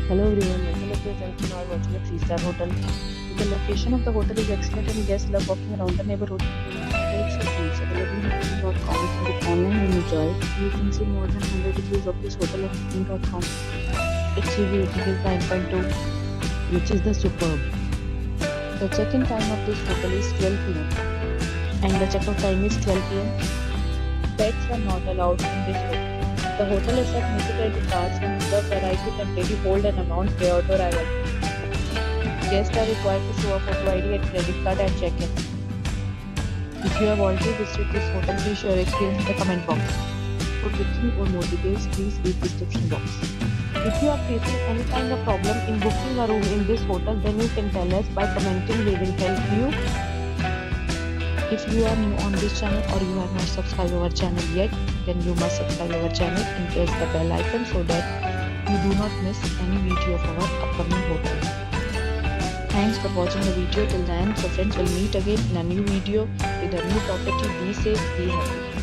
Hello everyone, welcome to Presents in our virtual 3-star hotel. The location of the hotel is excellent and guests love walking around the neighborhood. Types of rooms available on booking.com. You can book online and enjoy it. You can see more than 100 reviews of this hotel on booking.com. Its review rating is 9.2, which is the superb. The check-in time of this hotel is 12 p.m. and the check-out time is 12 p.m. Pets are not allowed in this hotel. The hotel accepts major credit cards and reserves the right to temporarily hold an amount prior to arrival. Guests are required to show a photo ID and credit card at check-in. If you have already visited this hotel, please share your experience in the comment box. For booking or more details, please read the description box. If you are facing any kind of problem in booking a room in this hotel, then you can tell us by commenting. We will help you. If you are new on this channel or you have not subscribed our channel yet, then you must subscribe our channel and press the bell icon so that you do not miss any video of our upcoming hotel. Thanks for watching the video till the end. So friends, will meet again in a new video with a new property. Be safe, be happy.